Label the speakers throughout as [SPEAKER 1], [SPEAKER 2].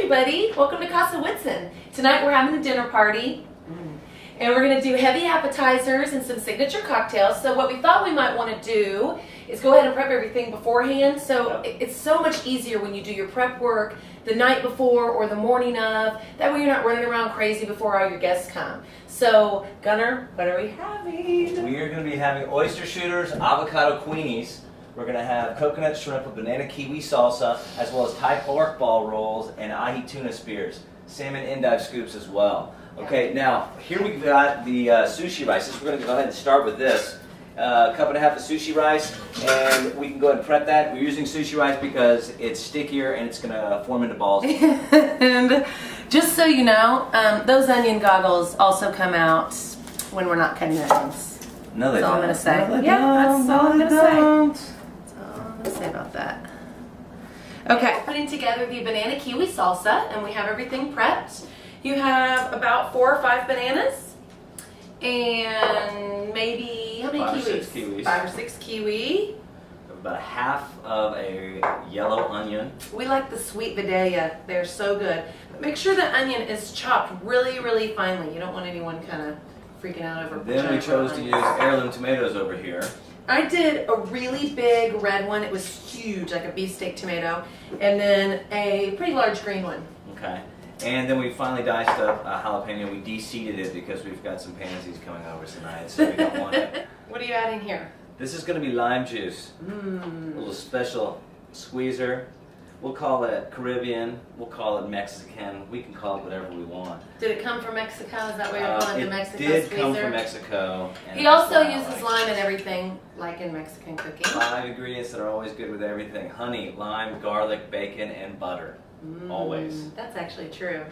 [SPEAKER 1] everybody, welcome to Casa Whitson. Tonight we're having a dinner party and we're going to do heavy appetizers and some signature cocktails. So what we thought we might want to do is go ahead and prep everything beforehand. So it's so much easier when you do your prep work the night before or the morning of. That way you're not running around crazy before all your guests come. So Gunnar, what are we having?
[SPEAKER 2] We are going to be having oyster shooters, avocado queenies. We're going to have coconut shrimp with banana kiwi salsa, as well as Thai pork ball rolls and ahi tuna spears. Salmon endive scoops as well. Okay, now here we've got the sushi rice. We're going to go ahead and start with this. A cup and a half of sushi rice, and we can go ahead and prep that. We're using sushi rice because it's stickier and it's going to form into balls.
[SPEAKER 1] And just so you know, those onion goggles also come out when we're not cutting onions.
[SPEAKER 2] No, they don't.
[SPEAKER 1] That's all I'm going to say.
[SPEAKER 2] No, they
[SPEAKER 1] Yeah,
[SPEAKER 2] don't.
[SPEAKER 1] that's all I'm going to say.
[SPEAKER 2] Don't.
[SPEAKER 1] That's all I'm going to say about that. Okay, putting together the banana kiwi salsa, and we have everything prepped. You have about 4 or 5 bananas, and maybe, how many
[SPEAKER 2] 5 or
[SPEAKER 1] kiwis?
[SPEAKER 2] 6 kiwis.
[SPEAKER 1] 5 or 6 kiwi.
[SPEAKER 2] About a half of a yellow onion.
[SPEAKER 1] We like the sweet Vidalia. They're so good. But make sure the onion is chopped really, really finely. You don't want anyone kind of freaking out over.
[SPEAKER 2] Then we chose to use heirloom tomatoes over here.
[SPEAKER 1] I did a really big red one. It was huge, like a beefsteak tomato, and then a pretty large green one.
[SPEAKER 2] Okay. And then we finally diced up a jalapeno. We de-seeded it because we've got some pansies coming over tonight, so we don't want it.
[SPEAKER 1] What are you adding here?
[SPEAKER 2] This is going to be lime juice. A little special squeezer. We'll call it Caribbean. We'll call it Mexican. We can call it whatever we want.
[SPEAKER 1] Did it come from Mexico? Is that why you're calling it the Mexico
[SPEAKER 2] It did
[SPEAKER 1] squeezer?
[SPEAKER 2] come from Mexico. And
[SPEAKER 1] He
[SPEAKER 2] that's
[SPEAKER 1] also
[SPEAKER 2] why I
[SPEAKER 1] uses
[SPEAKER 2] like
[SPEAKER 1] lime
[SPEAKER 2] it.
[SPEAKER 1] and everything, like in Mexican cooking.
[SPEAKER 2] 5 ingredients that are always good with everything. Honey, lime, garlic, bacon, and butter. Always.
[SPEAKER 1] That's actually true.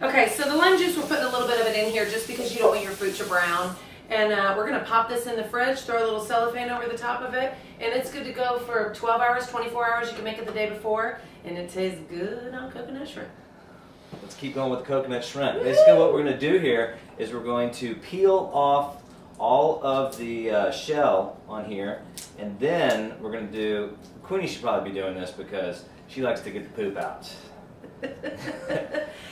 [SPEAKER 1] Okay, so the lime juice, we're putting a little bit of it in here just because you don't want your fruit to brown. And we're going to pop this in the fridge, throw a little cellophane over the top of it, and it's good to go for 12 hours, 24 hours. You can make it the day before, and it tastes good on coconut shrimp.
[SPEAKER 2] Let's keep going with the coconut shrimp. Basically what we're going to do here is we're going to peel off all of the shell on here, and then we're going to do, Queenie should probably be doing this because she likes to get the poop out.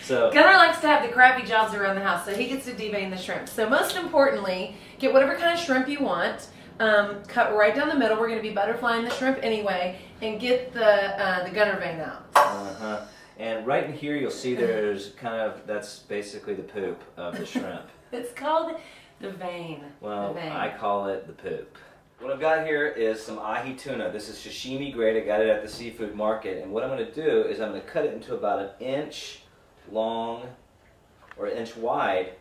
[SPEAKER 2] So
[SPEAKER 1] Gunnar likes to have the crappy jobs around the house, so he gets to devein the shrimp. So most importantly, get whatever kind of shrimp you want. Cut right down the middle. We're going to be butterflying the shrimp anyway, and get the Gunnar vein out.
[SPEAKER 2] And right in here you'll see there's kind of, that's basically the poop of the shrimp.
[SPEAKER 1] It's called the vein.
[SPEAKER 2] Well,
[SPEAKER 1] The vein.
[SPEAKER 2] I call it the poop. What I've got here is some ahi tuna. This is sashimi grade. I got it at the seafood market. And what I'm going to do is I'm going to cut it into about an inch long or an inch wide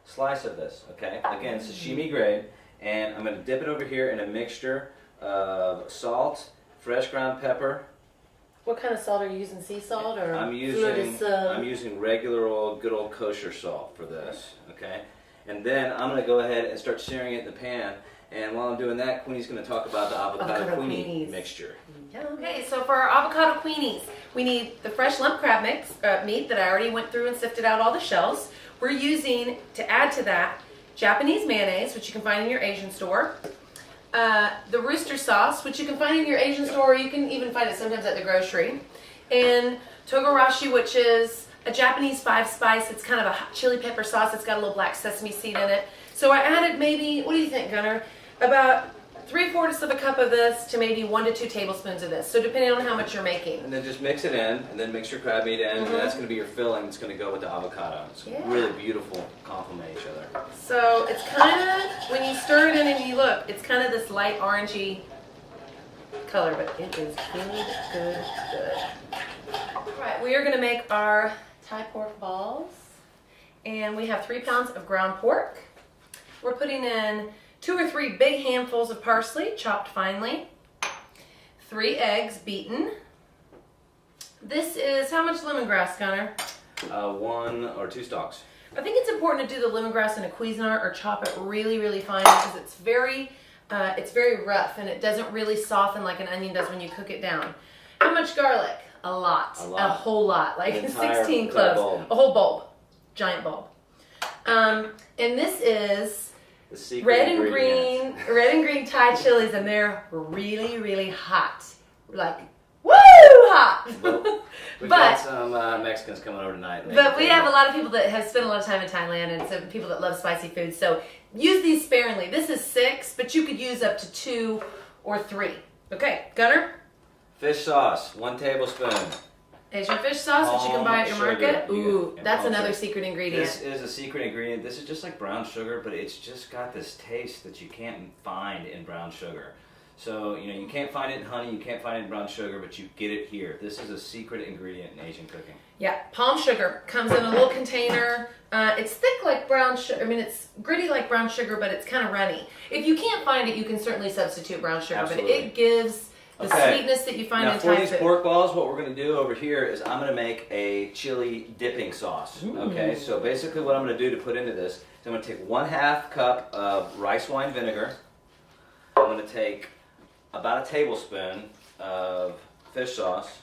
[SPEAKER 2] slice of this. Okay? Again, sashimi grade. And I'm going to dip it over here in a mixture of salt, fresh ground pepper.
[SPEAKER 1] What kind of salt are you using? Sea salt or
[SPEAKER 2] I'm using regular old, good old kosher salt for this. Okay? And then I'm going to go ahead and start searing it in the pan. And while I'm doing that, Queenie's going to talk about the avocado queenie mixture.
[SPEAKER 1] Yeah, okay, so for our avocado queenies, we need the fresh lump crab meat that I already went through and sifted out all the shells. We're using, to add to that, Japanese mayonnaise, which you can find in your Asian store. The rooster sauce, which you can find in your Asian store, or you can even find it sometimes at the grocery. And togarashi, which is a Japanese 5-spice. It's kind of a hot chili pepper sauce. It's got a little black sesame seed in it. So I added maybe, what do you think, Gunnar? About 3/4 of a cup of this to maybe 1 to 2 tablespoons of this. So depending on how much you're making.
[SPEAKER 2] And then just mix it in, and then mix your crab meat in, and that's going to be your filling. It's going to go with the avocado. It's really beautiful, complement each other.
[SPEAKER 1] So it's kind of, when you stir it in and you look, it's kind of this light orangey color, but it is good, good, good. All right, we are going to make our Thai pork balls, and we have 3 pounds of ground pork. We're putting in 2 or 3 big handfuls of parsley, chopped finely. 3 eggs, beaten. This is, how much lemongrass, Gunnar?
[SPEAKER 2] 1 or 2 stalks.
[SPEAKER 1] I think it's important to do the lemongrass in a Cuisinart or chop it really, really fine because it's very rough and it doesn't really soften like an onion does when you cook it down. How much garlic? A lot. A whole lot. Like 16 cloves. A whole bulb. Giant bulb. And this is red and green Thai chilies, and they're really, really hot. Like, woo! hot.
[SPEAKER 2] Well, we've
[SPEAKER 1] But-
[SPEAKER 2] got some Mexicans coming over tonight.
[SPEAKER 1] But we have a lot of people that have spent a lot of time in Thailand and some people that love spicy food. So use these sparingly. This is 6, but you could use up to 2 or 3. Okay, Gunner?
[SPEAKER 2] Fish sauce, 1 tablespoon.
[SPEAKER 1] Asian fish sauce, which you can buy at your
[SPEAKER 2] Palm
[SPEAKER 1] market.
[SPEAKER 2] sugar.
[SPEAKER 1] Ooh,
[SPEAKER 2] Yeah,
[SPEAKER 1] that's
[SPEAKER 2] palm
[SPEAKER 1] another
[SPEAKER 2] sugar.
[SPEAKER 1] secret ingredient.
[SPEAKER 2] This is a secret ingredient. This is just like brown sugar, but it's just got this taste that you can't find in brown sugar. So, you can't find it in honey, you can't find it in brown sugar, but you get it here. This is a secret ingredient in Asian cooking.
[SPEAKER 1] Yeah, palm sugar comes in a little container. It's thick like brown sugar. I mean, it's gritty like brown sugar, but it's kind of runny. If you can't find it, you can certainly substitute brown sugar,
[SPEAKER 2] Absolutely.
[SPEAKER 1] but it gives the sweetness that you find
[SPEAKER 2] Now
[SPEAKER 1] in
[SPEAKER 2] for
[SPEAKER 1] Thai
[SPEAKER 2] these
[SPEAKER 1] food.
[SPEAKER 2] pork balls, what we're going to do over here is I'm going to make a chili dipping sauce. Okay, so basically what I'm going to do to put into this is I'm going to take 1/2 cup of rice wine vinegar. I'm going to take about a tablespoon of fish sauce.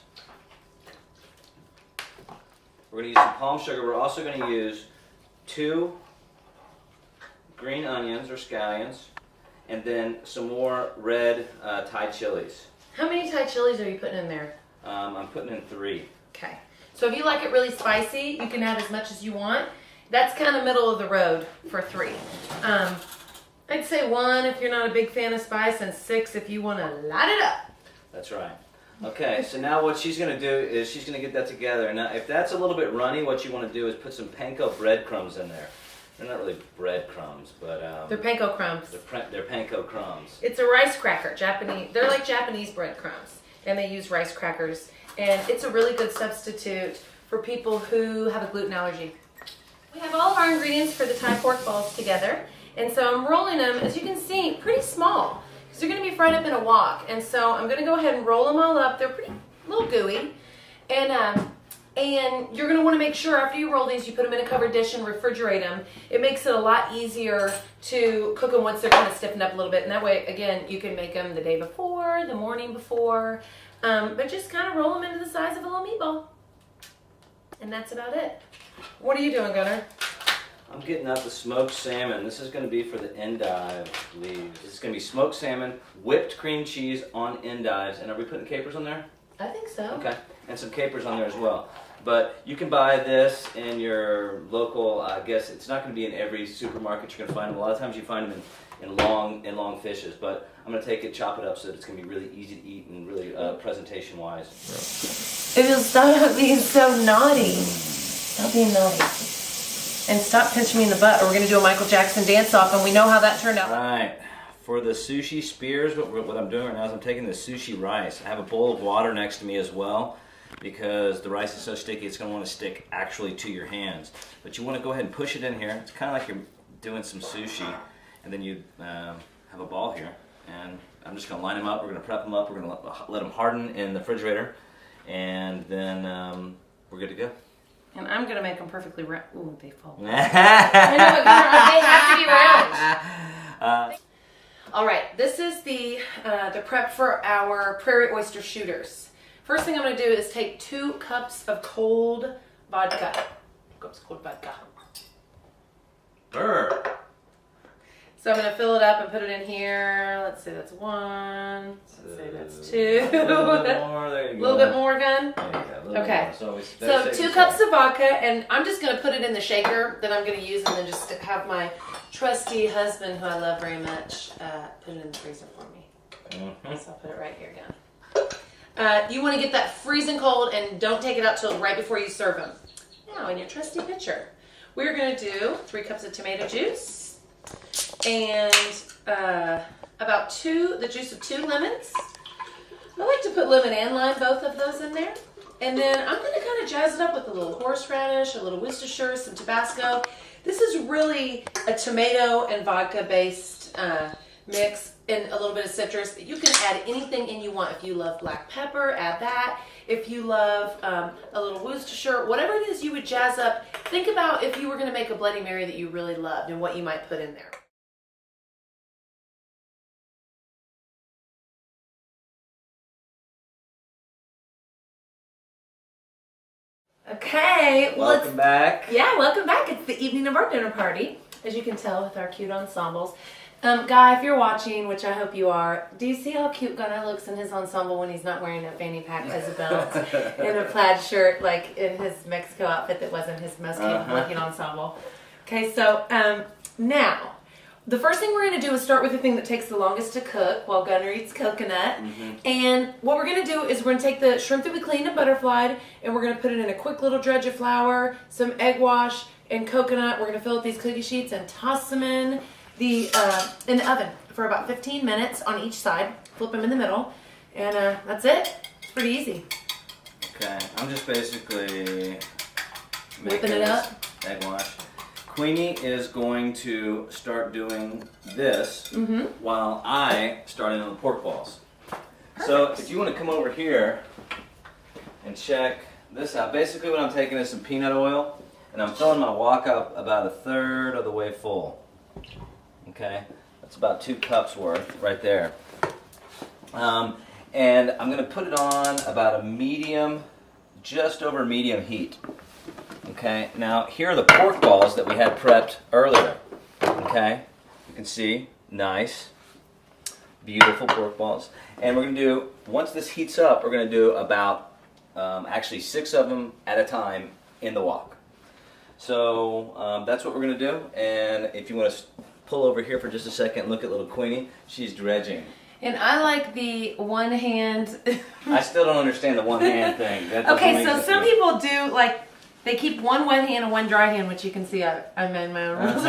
[SPEAKER 2] We're going to use some palm sugar. We're also going to use 2 green onions or scallions, and then some more red Thai chilies.
[SPEAKER 1] How many Thai chilies are you putting in there?
[SPEAKER 2] I'm putting in 3.
[SPEAKER 1] Okay. So if you like it really spicy, you can add as much as you want. That's kind of middle of the road for 3. I'd say 1 if you're not a big fan of spice, and 6 if you want to light it up.
[SPEAKER 2] That's right. Okay, so now what she's going to do is she's going to get that together. Now, if that's a little bit runny, what you want to do is put some panko breadcrumbs in there. They're not really breadcrumbs, but
[SPEAKER 1] They're panko crumbs.
[SPEAKER 2] they're panko crumbs.
[SPEAKER 1] It's a rice cracker, Japanese. They're like Japanese breadcrumbs, and they use rice crackers. And it's a really good substitute for people who have a gluten allergy. We have all of our ingredients for the Thai pork balls together. And so I'm rolling them, as you can see, pretty small, because they're going to be fried up in a wok. And so I'm going to go ahead and roll them all up. They're pretty a little gooey. And you're going to want to make sure after you roll these, you put them in a covered dish and refrigerate them. It makes it a lot easier to cook them once they're kind of stiffened up a little bit. And that way, again, you can make them the day before, the morning before. But just kind of roll them into the size of a little meatball. And that's about it. What are you doing, Gunnar?
[SPEAKER 2] I'm getting out the smoked salmon. This is going to be for the endive leaves. This is going to be smoked salmon, whipped cream cheese on endives. And are we putting capers on there?
[SPEAKER 1] I think so.
[SPEAKER 2] Okay, and some capers on there as well. But you can buy this in your local, I guess it's not going to be in every supermarket you're going to find them. A lot of times you find them in long fishes. But I'm going to take it, chop it up so that it's going to be really easy to eat and really presentation-wise.
[SPEAKER 1] It will stop being so naughty. Stop being naughty. And stop pinching me in the butt, or we're going to do a Michael Jackson dance-off, and we know how that turned out.
[SPEAKER 2] All right, for the sushi spears, what I'm doing right now is I'm taking the sushi rice. I have a bowl of water next to me as well, because the rice is so sticky, it's going to want to stick actually to your hands. But you want to go ahead and push it in here. It's kind of like you're doing some sushi, and then you have a ball here. And I'm just going to line them up. We're going to prep them up. We're going to let them harden in the refrigerator, and then we're good to go.
[SPEAKER 1] And I'm going to make them perfectly round. Ooh, they fall.
[SPEAKER 2] All
[SPEAKER 1] I know, but they have to be round. All right, this is the prep for our prairie oyster shooters. First thing I'm going to do is take 2 cups of cold vodka. Cold vodka.
[SPEAKER 2] Brr.
[SPEAKER 1] So I'm going to fill it up and put it in here. Let's say that's 1. Let's say that's 2.
[SPEAKER 2] A little bit more, there you
[SPEAKER 1] A
[SPEAKER 2] go.
[SPEAKER 1] little bit more, Gun?
[SPEAKER 2] There you go, a little
[SPEAKER 1] Okay.
[SPEAKER 2] bit more.
[SPEAKER 1] So 2 cups of vodka, and I'm just going to put it in the shaker that I'm going to use, and then just have my trusty husband, who I love very much, put it in the freezer for me.
[SPEAKER 2] Mm-hmm.
[SPEAKER 1] So I'll put it right here, Gun. You want to get that freezing cold, and don't take it out till right before you serve them. Now, in your trusty pitcher, we're going to do 3 cups of tomato juice, and about the juice of 2 lemons. I like to put lemon and lime, both of those in there. And then I'm going to kind of jazz it up with a little horseradish, a little Worcestershire, some Tabasco. This is really a tomato and vodka based mix, and a little bit of citrus. You can add anything in you want. If you love black pepper, add that. If you love a little Worcestershire, whatever it is you would jazz up, think about if you were going to make a Bloody Mary that you really loved and what you might put in there. Okay, well,
[SPEAKER 2] Welcome back.
[SPEAKER 1] Yeah, welcome back. It's the evening of our dinner party, as you can tell with our cute ensembles. Guy, if you're watching, which I hope you are, do you see how cute Gunnar looks in his ensemble when he's not wearing a fanny pack as a belt and a plaid shirt, like in his Mexico outfit that wasn't his most capable looking ensemble? Okay, so now, the first thing we're going to do is start with the thing that takes the longest to cook while Gunnar eats coconut. And what we're going to do is we're going to take the shrimp that we cleaned and butterflied, and we're going to put it in a quick little dredge of flour, some egg wash, and coconut. We're going to fill up these cookie sheets and toss them in the oven for about 15 minutes on each side. Flip them in the middle, and that's it. It's pretty easy.
[SPEAKER 2] Okay, I'm just basically
[SPEAKER 1] Whipping it up.
[SPEAKER 2] Egg wash. Queenie is going to start doing this while I start in on the pork balls. So if you want to come over here and check this out, basically what I'm taking is some peanut oil, and I'm filling my wok up about 1/3 of the way full. Okay, that's about 2 cups worth right there. And I'm going to put it on about a medium, just over medium heat. Okay, now here are the pork balls that we had prepped earlier. Okay, you can see, nice, beautiful pork balls. And we're going to do, once this heats up, we're going to do about, actually 6 of them at a time in the wok. So that's what we're going to do. And if you want to pull over here for just a second, look at little Queenie. She's dredging.
[SPEAKER 1] And I like the one hand.
[SPEAKER 2] I still don't understand the one hand thing. That doesn't
[SPEAKER 1] Okay,
[SPEAKER 2] make
[SPEAKER 1] so
[SPEAKER 2] sense.
[SPEAKER 1] some people do, like, they keep one wet hand and one dry hand, which you can see I made my own rules.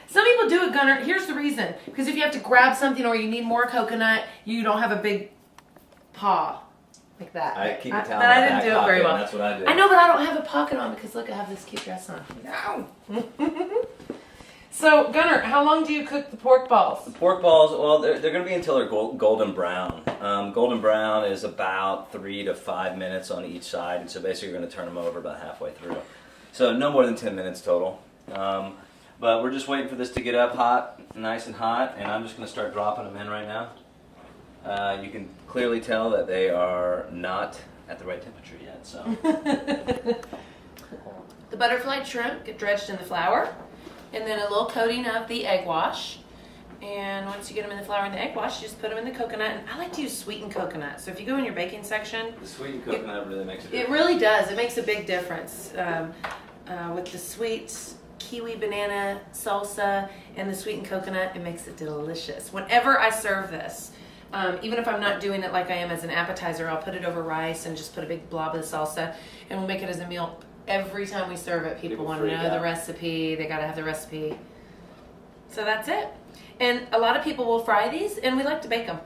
[SPEAKER 1] Some people do it, Gunnar. Here's the reason. Because if you have to grab something or you need more coconut, you don't have a big paw like that.
[SPEAKER 2] I keep a towel
[SPEAKER 1] But I
[SPEAKER 2] in my
[SPEAKER 1] didn't
[SPEAKER 2] back
[SPEAKER 1] do it very
[SPEAKER 2] pocket,
[SPEAKER 1] well.
[SPEAKER 2] and that's what I do.
[SPEAKER 1] I know, but I don't have a pocket on because look, I have this cute dress on. No. So, Gunnar, how long do you cook the pork balls?
[SPEAKER 2] The pork balls, well, they're going to be until they're golden brown. Golden brown is about 3 to 5 minutes on each side, and so basically you're going to turn them over about halfway through. So no more than 10 minutes total. But we're just waiting for this to get up hot, nice and hot, and I'm just going to start dropping them in right now. You can clearly tell that they are not at the right temperature yet. So
[SPEAKER 1] The butterfly shrimp get dredged in the flour, and then a little coating of the egg wash. And once you get them in the flour and the egg wash, you just put them in the coconut. And I like to use sweetened coconut. So if you go in your baking section,
[SPEAKER 2] the sweetened coconut really makes a
[SPEAKER 1] it
[SPEAKER 2] difference.
[SPEAKER 1] really does. It makes a big difference. With the sweet kiwi banana salsa and the sweetened coconut, it makes it delicious. Whenever I serve this, even if I'm not doing it like I am as an appetizer, I'll put it over rice and just put a big blob of the salsa, and we'll make it as a meal. Every time we serve it, people want to know the recipe. They got to have the recipe. So that's it. And a lot of people will fry these, and we like to bake them.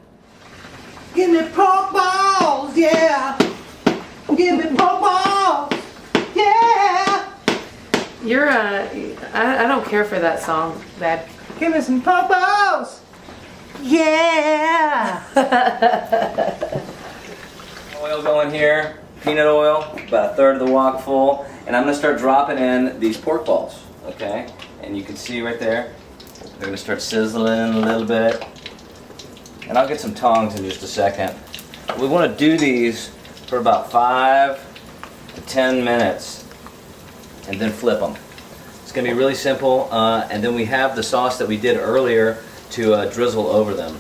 [SPEAKER 3] Give me pork balls, yeah. Give me pork balls, yeah.
[SPEAKER 1] You're I don't care for that song, Dad.
[SPEAKER 3] Give me some pork balls, yeah.
[SPEAKER 2] Oil going here, peanut oil, about 1/3 of the wok full, and I'm going to start dropping in these pork balls, okay? And you can see right there, they're going to start sizzling a little bit. And I'll get some tongs in just a second. We want to do these for about 5 to 10 minutes and then flip them. It's going to be really simple, and then we have the sauce that we did earlier to drizzle over them.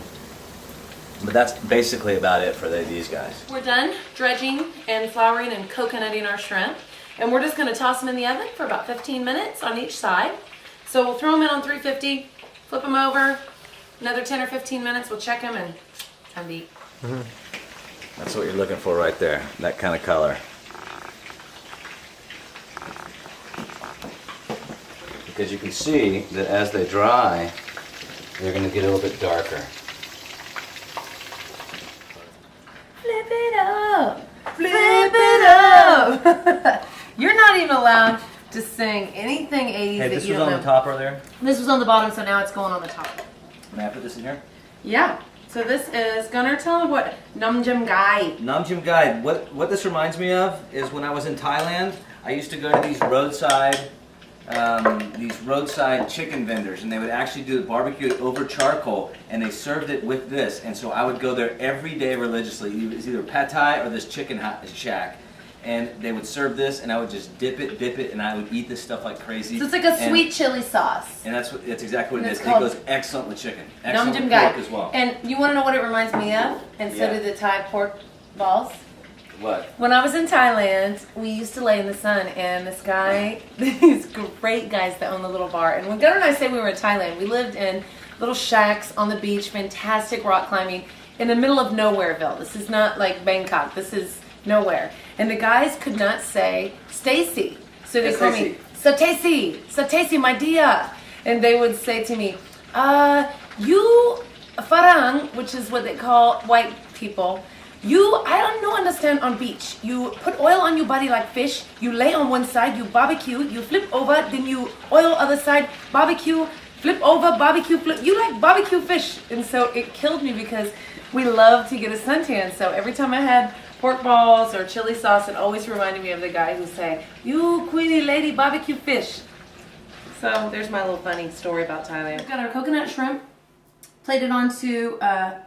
[SPEAKER 2] But that's basically about it for these guys.
[SPEAKER 1] We're done dredging and flouring and coconutting our shrimp. And we're just going to toss them in the oven for about 15 minutes on each side. So we'll throw them in on 350, flip them over, another 10 or 15 minutes, we'll check them, and time to eat.
[SPEAKER 2] That's what you're looking for right there, that kind of color. Because you can see that as they dry, they're going to get a little bit darker.
[SPEAKER 1] Flip it up, flip it up. You're not even allowed to sing anything 80s
[SPEAKER 2] Hey,
[SPEAKER 1] that
[SPEAKER 2] this
[SPEAKER 1] you
[SPEAKER 2] was
[SPEAKER 1] don't
[SPEAKER 2] on
[SPEAKER 1] know.
[SPEAKER 2] the top earlier.
[SPEAKER 1] This was on the bottom, so now it's going on the top.
[SPEAKER 2] May I put this in here?
[SPEAKER 1] Yeah. So this is Gunnar. Tell them what Namjim Gai.
[SPEAKER 2] Namjim Guide. What this reminds me of is when I was in Thailand, I used to go to these roadside chicken vendors, and they would actually do the barbecue over charcoal, and they served it with this. And so I would go there every day religiously. It was either pad thai or this chicken shack, And they would serve this, and I would just dip it, and I would eat this stuff like crazy.
[SPEAKER 1] So it's like a sweet chili sauce.
[SPEAKER 2] And that's exactly what it is.
[SPEAKER 1] It's
[SPEAKER 2] It
[SPEAKER 1] called
[SPEAKER 2] goes excellent with chicken.
[SPEAKER 1] Nam
[SPEAKER 2] Excellent
[SPEAKER 1] Jam
[SPEAKER 2] with
[SPEAKER 1] Gai.
[SPEAKER 2] pork as well.
[SPEAKER 1] And you want to know what it reminds me of? And so
[SPEAKER 2] Yeah.
[SPEAKER 1] do the Thai pork balls.
[SPEAKER 2] What?
[SPEAKER 1] When I was in Thailand, we used to lay in the sun, and this guy, these great guys that own the little bar. And when Gunnar and I say we were in Thailand, we lived in little shacks on the beach, fantastic rock climbing, in the middle of Nowhereville. This is not like Bangkok. This is nowhere. And the guys could not say Stacy. So they
[SPEAKER 2] Yes,
[SPEAKER 1] call me Satesi, my dear. And they would say to me, you Farang, which is what they call white people, I don't understand on beach. You put oil on your body like fish, you lay on one side, you barbecue, you flip over, then you oil other side, barbecue, flip over, barbecue, flip. You like barbecue fish. And so it killed me because we love to get a suntan. So every time I had pork balls or chili sauce, it always reminded me of the guy who say, you Queenie lady barbecue fish. So there's my little funny story about Thailand. We've got our coconut shrimp plated onto a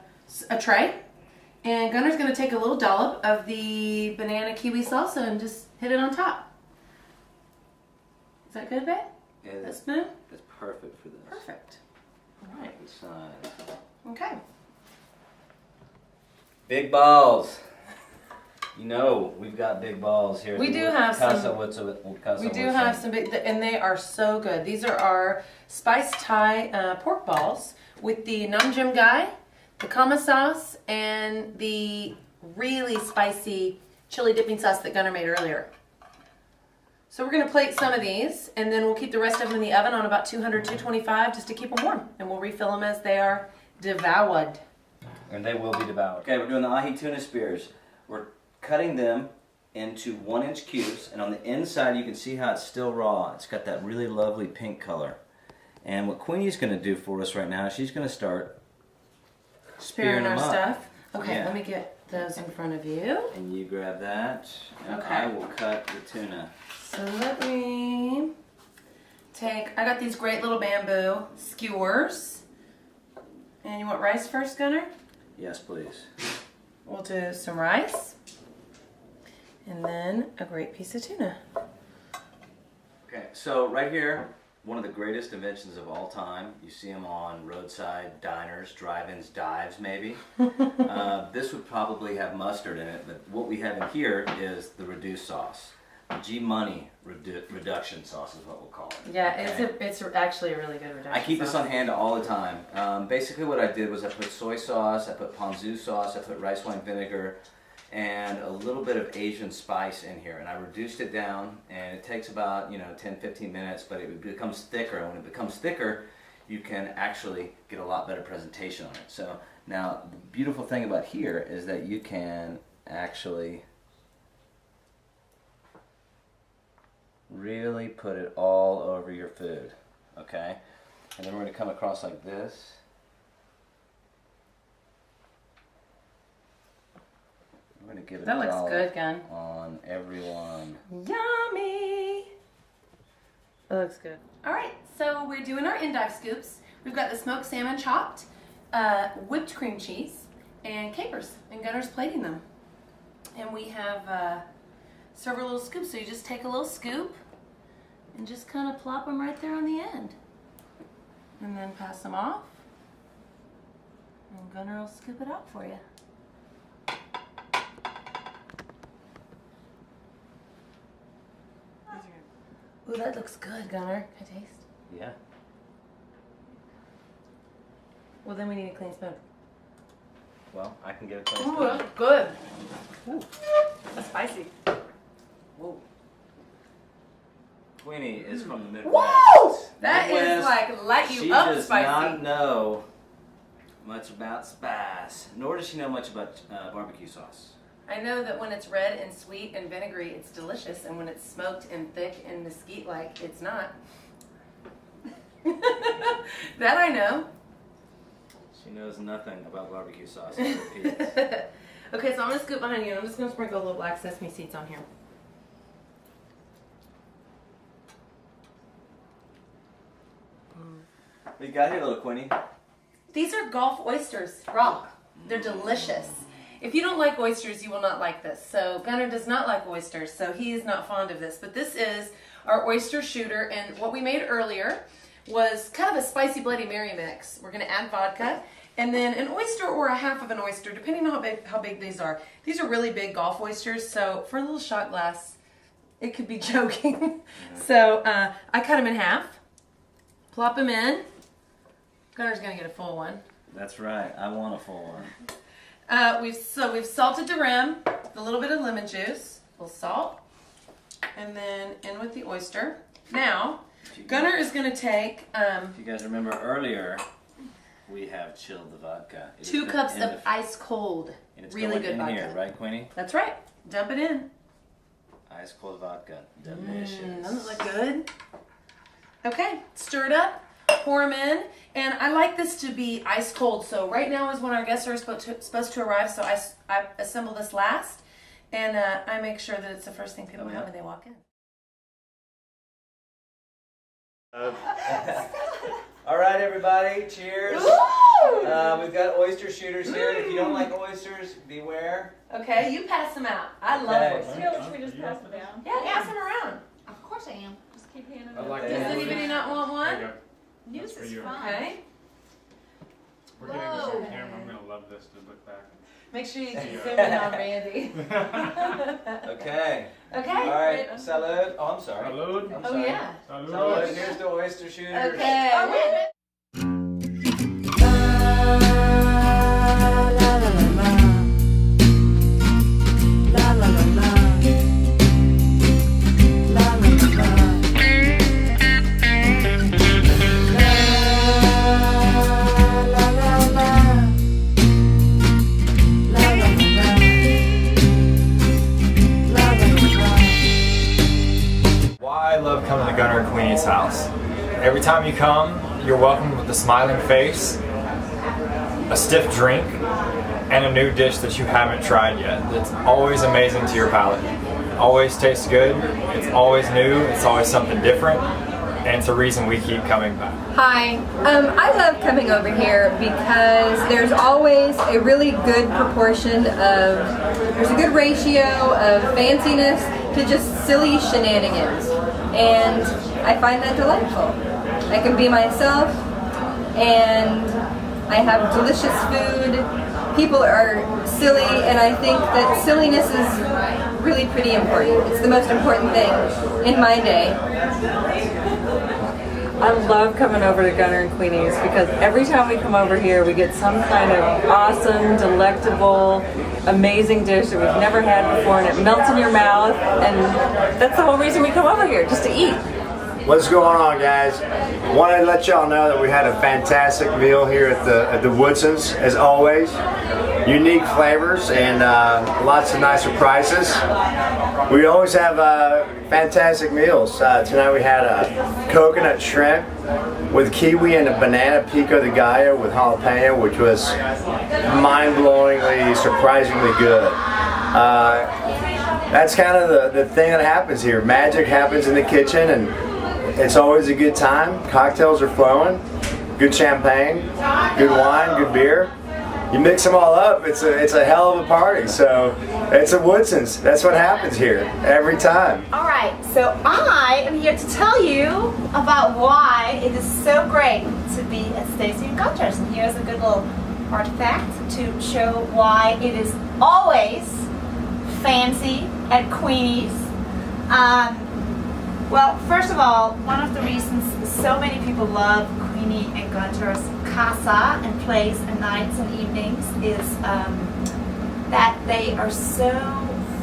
[SPEAKER 1] tray. And Gunnar's going to take a little dollop of the banana kiwi salsa and just hit it on top. Is that good, babe?
[SPEAKER 2] Yeah,
[SPEAKER 1] That spoon?
[SPEAKER 2] that's perfect for this.
[SPEAKER 1] Perfect. All right.
[SPEAKER 2] Good size.
[SPEAKER 1] Okay.
[SPEAKER 2] Big balls. You know, we've got big balls here.
[SPEAKER 1] We do have some. We do have some big, and they are so good. These are our spiced Thai pork balls with the Nam Jam Gai, the Kama sauce, and the really spicy chili dipping sauce that Gunnar made earlier. So we're going to plate some of these, and then we'll keep the rest of them in the oven on about 200, 225 just to keep them warm. And we'll refill them as they are devoured.
[SPEAKER 2] And they will be devoured. Okay, we're doing the ahi tuna spears. We're cutting them into 1-inch cubes, and on the inside you can see how it's still raw. It's got that really lovely pink color. And what Queenie's going to do for us right now, she's going to start spearing
[SPEAKER 1] Our
[SPEAKER 2] them up.
[SPEAKER 1] stuff. Okay,
[SPEAKER 2] Yeah.
[SPEAKER 1] let me get those in front of you.
[SPEAKER 2] And you grab that, and
[SPEAKER 1] Okay.
[SPEAKER 2] I will cut the tuna.
[SPEAKER 1] So let me I got these great little bamboo skewers. And you want rice first, Gunnar?
[SPEAKER 2] Yes, please.
[SPEAKER 1] We'll do some rice. And then a great piece of tuna.
[SPEAKER 2] Okay, so right here, one of the greatest inventions of all time. You see them on roadside diners, drive-ins, dives maybe. This would probably have mustard in it, but what we have in here is the reduced sauce. G-Money reduction sauce is what we'll call it.
[SPEAKER 1] Yeah,
[SPEAKER 2] okay?
[SPEAKER 1] it's actually a really good reduction
[SPEAKER 2] I keep this
[SPEAKER 1] sauce.
[SPEAKER 2] on hand all the time. Basically what I did was I put soy sauce, I put ponzu sauce, I put rice wine vinegar, and a little bit of Asian spice in here. And I reduced it down, and it takes about 10-15 minutes, but it becomes thicker. And when it becomes thicker, you can actually get a lot better presentation on it. So now the beautiful thing about here is that you can actually really put it all over your food, okay? And then we're going to come across like this. We're going to give it
[SPEAKER 1] That
[SPEAKER 2] a
[SPEAKER 1] looks
[SPEAKER 2] dollop
[SPEAKER 1] good, Gun.
[SPEAKER 2] on everyone.
[SPEAKER 1] Yummy! That looks good. All right, so we're doing our endive scoops. We've got the smoked salmon chopped, whipped cream cheese, and capers. And Gunnar's plating them. And we have several little scoops. So you just take a little scoop and just kind of plop them right there on the end. And then pass them off. And Gunnar will scoop it out for you. Ooh, that looks good, Gunnar. Can I taste?
[SPEAKER 2] Yeah.
[SPEAKER 1] Well, then we need a clean spoon.
[SPEAKER 2] Well, I can get a clean
[SPEAKER 1] Ooh,
[SPEAKER 2] spoon.
[SPEAKER 1] that's good. Ooh, that's spicy.
[SPEAKER 2] Whoa. Queenie is from the Midwest.
[SPEAKER 1] Whoa! That is
[SPEAKER 2] Midwest.
[SPEAKER 1] like light you
[SPEAKER 2] She
[SPEAKER 1] up
[SPEAKER 2] does
[SPEAKER 1] spicy.
[SPEAKER 2] not know much about spice, nor does she know much about barbecue sauce.
[SPEAKER 1] I know that when it's red and sweet and vinegary, it's delicious, and when it's smoked and thick and mesquite-like, it's not. That I know.
[SPEAKER 2] She knows nothing about barbecue sauce. It repeats.
[SPEAKER 1] Okay, so I'm gonna scoop behind you, and I'm just gonna sprinkle a little black sesame seeds on here.
[SPEAKER 2] What you got here, little Queenie?
[SPEAKER 1] These are Gulf oysters, raw. They're delicious. If you don't like oysters, you will not like this. So Gunnar does not like oysters, so he is not fond of this. But this is our oyster shooter, and what we made earlier was kind of a spicy Bloody Mary mix. We're gonna add vodka, and then an oyster or a half of an oyster, depending on how big these are. These are really big Gulf oysters, so for a little shot glass, it could be joking. So I cut them in half, plop them in. Gunnar's gonna get a full one.
[SPEAKER 2] That's right. I want a full one.
[SPEAKER 1] We've salted the rim with a little bit of lemon juice, a little salt, and then in with the oyster. Now, Gunnar is going to take
[SPEAKER 2] If you guys remember earlier, we have chilled the vodka. It
[SPEAKER 1] 2
[SPEAKER 2] is
[SPEAKER 1] cups
[SPEAKER 2] in
[SPEAKER 1] of
[SPEAKER 2] the-
[SPEAKER 1] ice cold,
[SPEAKER 2] and it's
[SPEAKER 1] really
[SPEAKER 2] going
[SPEAKER 1] good
[SPEAKER 2] in
[SPEAKER 1] vodka.
[SPEAKER 2] here, right, Queenie?
[SPEAKER 1] That's right. Dump it in.
[SPEAKER 2] Ice cold vodka. Delicious.
[SPEAKER 1] Doesn't it look good? Okay, stir it up, pour them in, and I like this to be ice cold. So right now is when our guests are supposed to arrive. So I assemble this last, and I make sure that it's the first thing people have when they walk in.
[SPEAKER 2] All right, everybody. Cheers.
[SPEAKER 1] Woo!
[SPEAKER 2] We've got oyster shooters here. If you don't like oysters, beware.
[SPEAKER 1] Okay, you pass them out. I love
[SPEAKER 2] Okay.
[SPEAKER 1] oysters.
[SPEAKER 4] Yeah, should we just pass them down?
[SPEAKER 1] Yeah, pass them around.
[SPEAKER 4] Of course I am. Just keep handing
[SPEAKER 5] I
[SPEAKER 4] them.
[SPEAKER 5] like
[SPEAKER 1] Does
[SPEAKER 5] that.
[SPEAKER 1] anybody not want
[SPEAKER 5] There
[SPEAKER 1] one?
[SPEAKER 5] you go.
[SPEAKER 4] News
[SPEAKER 5] for
[SPEAKER 4] is
[SPEAKER 5] you.
[SPEAKER 4] fun.
[SPEAKER 1] Okay.
[SPEAKER 5] We're getting this on
[SPEAKER 4] Whoa.
[SPEAKER 5] camera. I'm gonna love this to look back.
[SPEAKER 1] Make sure you
[SPEAKER 5] Yeah.
[SPEAKER 1] zoom in on Randy.
[SPEAKER 2] Okay.
[SPEAKER 1] Okay.
[SPEAKER 2] All right. Salud. Oh, I'm sorry.
[SPEAKER 5] Salud.
[SPEAKER 2] I'm
[SPEAKER 1] Oh
[SPEAKER 2] sorry.
[SPEAKER 1] yeah.
[SPEAKER 5] Salud.
[SPEAKER 2] Salud. Here's the oyster shooters.
[SPEAKER 1] Okay.
[SPEAKER 4] Oh, wait a minute.
[SPEAKER 6] Why I love coming to Gunnar and Queenie's house. Every time you come, you're welcomed with a smiling face, a stiff drink, and a new dish that you haven't tried yet. It's always amazing to your palate. Always tastes good, it's always new, it's always something different, and it's a reason we keep coming back.
[SPEAKER 7] Hi, I love coming over here because there's always a really good proportion there's a good ratio of fanciness to just silly shenanigans. And I find that delightful. I can be myself, and I have delicious food. People are silly, and I think that silliness is really pretty important. It's the most important thing in my day.
[SPEAKER 8] I love coming over to Gunnar and Queenie's because every time we come over here we get some kind of awesome, delectable, amazing dish that we've never had before, and it melts in your mouth, and that's the whole reason we come over here, just to eat.
[SPEAKER 9] What's going on, guys? Wanted to let y'all know that we had a fantastic meal here at the Woodson's, as always. Unique flavors and lots of nice surprises. We always have fantastic meals. Tonight we had a coconut shrimp with kiwi and a banana pico de gallo with jalapeno, which was mind-blowingly, surprisingly good. That's kind of the thing that happens here. Magic happens in the kitchen, and it's always a good time. Cocktails are flowing, good champagne, good wine, good beer. You mix them all up, it's a hell of a party. So it's a Woodson's. That's what happens here every time.
[SPEAKER 4] All right, so I am here to tell you about why it is so great to be at Stacy and Gunter's. And here's a good little artifact to show why it is always fancy at Queenie's. Well, first of all, one of the reasons so many people love Queenie and Gunter's casa and place and nights and evenings is that they are so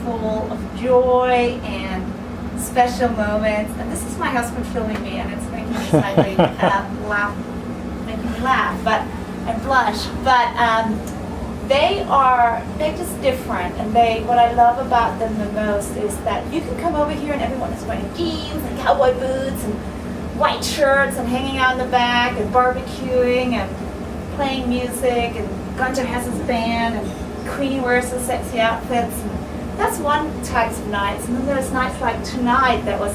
[SPEAKER 4] full of joy and special moments. And this is my husband filming me, and it's making me slightly making me laugh, and blush. But they're just different, and what I love about them the most is that you can come over here and everyone is wearing jeans and cowboy boots and white shirts and hanging out in the back and barbecuing and playing music, and Gunter has his band and Queenie wears the sexy outfits. And that's one type of nights, and then there's nights like tonight that was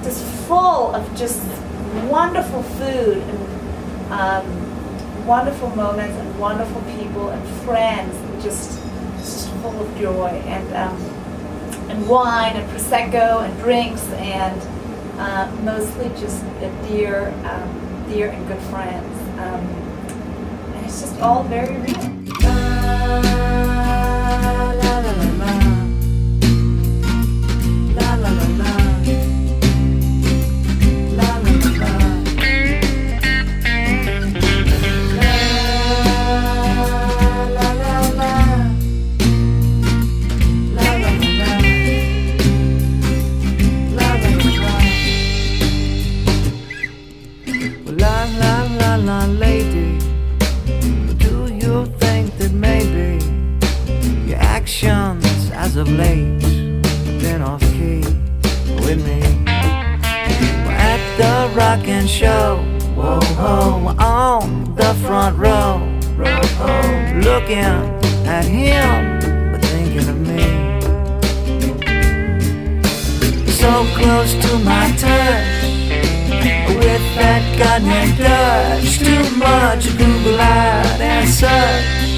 [SPEAKER 4] just full of just wonderful food and wonderful moments and wonderful people and friends. And just full of joy, and wine and prosecco and drinks, and mostly just dear and good friends. And it's just all very real.
[SPEAKER 3] Lady, do you think that maybe your actions as of late been off key with me? We're at the rockin' show, whoa ho, we're on the front row, looking at him but thinking of me. So close to my touch, with that goddamn touch, too much Google out and such.